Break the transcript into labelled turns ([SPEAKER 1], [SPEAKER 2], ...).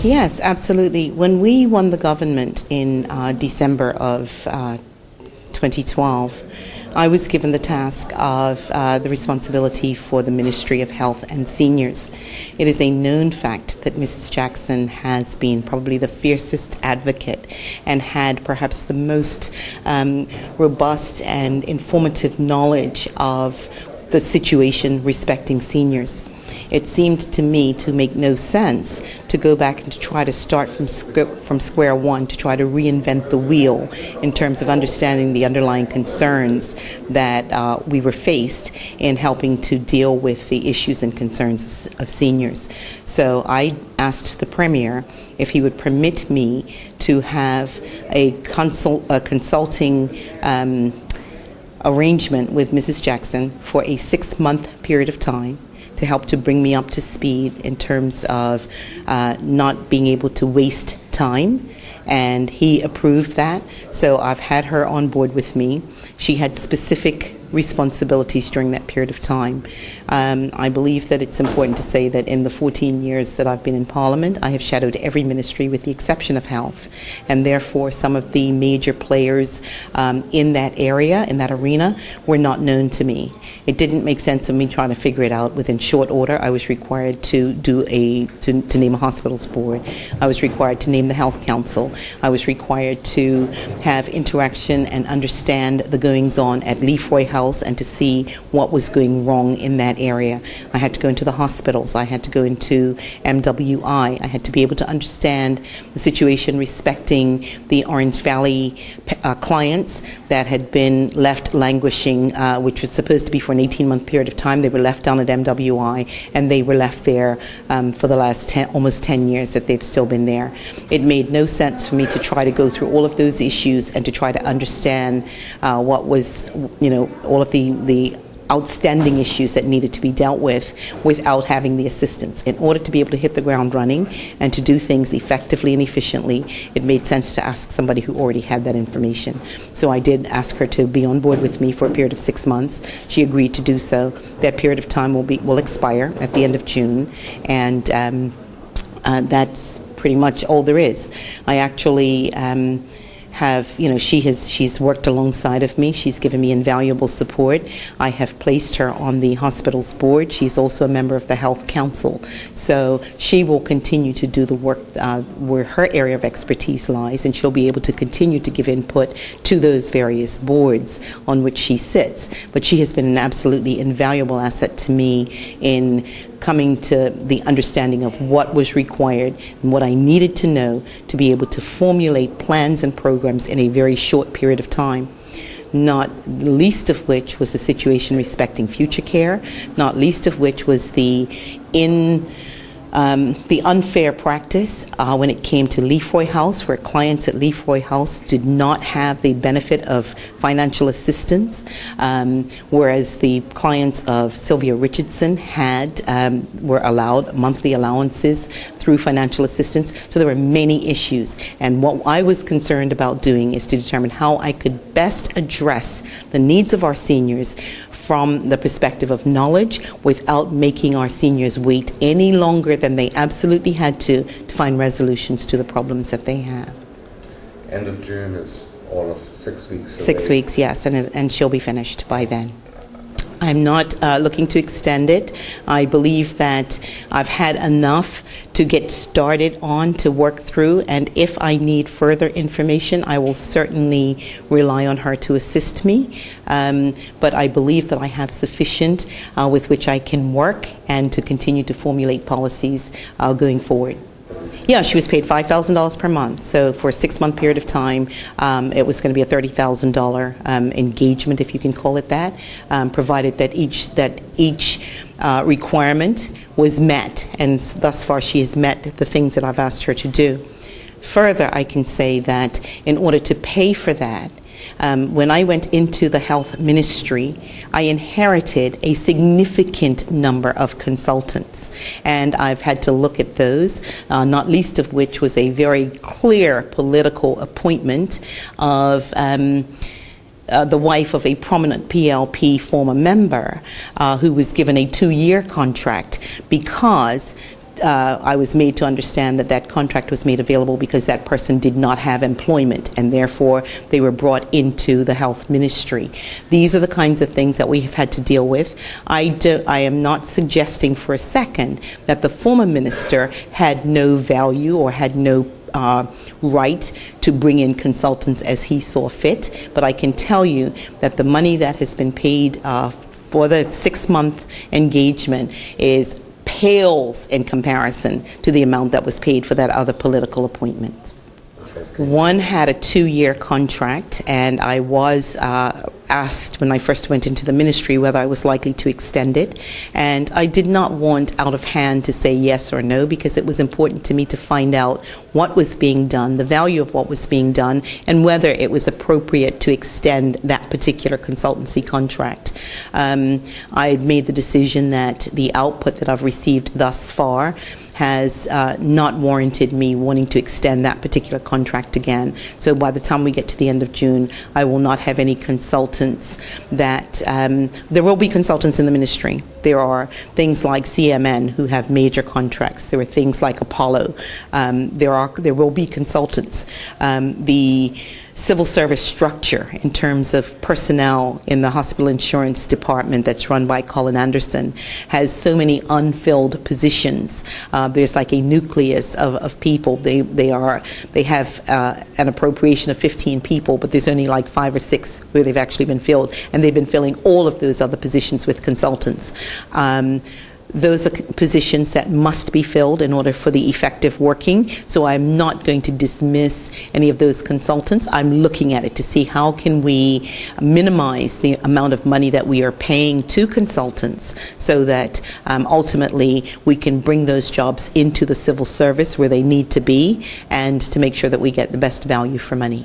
[SPEAKER 1] Yes, absolutely. When we won the government in December of 2012, I was given the task of the responsibility for the Ministry of Health and Seniors. It is a known fact that Mrs. Jackson has been probably the fiercest advocate and had perhaps the most robust and informative knowledge of the situation respecting seniors. It seemed to me to make no sense to go back and to try to start from square one, to try to reinvent the wheel in terms of understanding the underlying concerns that we were faced in helping to deal with the issues and concerns of seniors. So I asked the Premier if he would permit me to have a consulting arrangement with Mrs. Jackson for a 6-month period of time, to help to bring me up to speed in terms of not being able to waste time. And he approved that. So I've had her on board with me. She had specific responsibilities during that period of time. I believe that it's important to say that in the 14 years that I've been in Parliament, I have shadowed every ministry with the exception of health, and therefore some of the major players in that area, in that arena, were not known to me. It didn't make sense of me trying to figure it out within short order. I was required to to name a hospitals board. I was required to name the health council. I was required to have interaction and understand the goings on at Leafroy House and to see what was going wrong in that area. I had to go into the hospitals. I had to go into MWI. I had to be able to understand the situation respecting the Orange Valley clients that had been left languishing, which was supposed to be for an 18-month period of time. They were left down at MWI, and they were left there for the last almost 10 years that they've still been there. It made no sense for me to try to go through all of those issues and to try to understand what was, all of the outstanding issues that needed to be dealt with without having the assistance. In order to be able to hit the ground running and to do things effectively and efficiently, it made sense to ask somebody who already had that information. So I did ask her to be on board with me for a period of 6 months. She agreed to do so. That period of time will expire at the end of June, and that's pretty much all there is. I actually she's worked alongside of me. She's given me invaluable support. I have placed her on the hospital's board. She's also a member of the Health Council. So she will continue to do the work where her area of expertise lies, and she'll be able to continue to give input to those various boards on which she sits. But she has been an absolutely invaluable asset to me in coming to the understanding of what was required and what I needed to know to be able to formulate plans and programs in a very short period of time. Not least of which was the situation respecting future care, not least of which was the unfair practice when it came to Leafroy House, where clients at Leafroy House did not have the benefit of financial assistance, whereas the clients of Sylvia Richardson were allowed monthly allowances through financial assistance. So there were many issues, and what I was concerned about doing is to determine how I could best address the needs of our seniors from the perspective of knowledge without making our seniors wait any longer than they absolutely had to find resolutions to the problems that they have.
[SPEAKER 2] End of June is all of 6 weeks away.
[SPEAKER 1] 6 weeks, yes, and she'll be finished by then. I'm not looking to extend it. I believe that I've had enough to get started on to work through, and if I need further information, I will certainly rely on her to assist me. But I believe that I have sufficient with which I can work and to continue to formulate policies going forward. Yeah, she was paid $5,000 per month. So for a 6-month period of time, it was going to be a $30,000 engagement, if you can call it that, provided that each requirement was met. And thus far, she has met the things that I've asked her to do. Further, I can say that in order to pay for that, when I went into the health ministry, I inherited a significant number of consultants, and I've had to look at those, not least of which was a very clear political appointment of the wife of a prominent PLP former member who was given a 2-year contract because I was made to understand that that contract was made available because that person did not have employment, and therefore they were brought into the health ministry. These are the kinds of things that we have had to deal with. I am not suggesting for a second that the former minister had no value or had no right to bring in consultants as he saw fit, but I can tell you that the money that has been paid for the 6-month engagement pales in comparison to the amount that was paid for that other political appointment. One had a 2-year contract, and I was asked when I first went into the ministry whether I was likely to extend it, and I did not want out of hand to say yes or no, because it was important to me to find out what was being done, the value of what was being done, and whether it was appropriate to extend that particular consultancy contract. I made the decision that the output that I've received thus far has not warranted me wanting to extend that particular contract again. So by the time we get to the end of June, I will not have any consultants that, there will be consultants in the ministry. There are things like CMN who have major contracts. There are things like Apollo. There will be consultants. The civil service structure in terms of personnel in the hospital insurance department that's run by Colin Anderson has so many unfilled positions. There's like a nucleus of people. They have an appropriation of 15 people, but there's only like 5 or 6 where they've actually been filled, and they've been filling all of those other positions with consultants. Those are positions that must be filled in order for the effective working. So I'm not going to dismiss any of those consultants. I'm looking at it to see how can we minimize the amount of money that we are paying to consultants so that ultimately we can bring those jobs into the civil service where they need to be, and to make sure that we get the best value for money.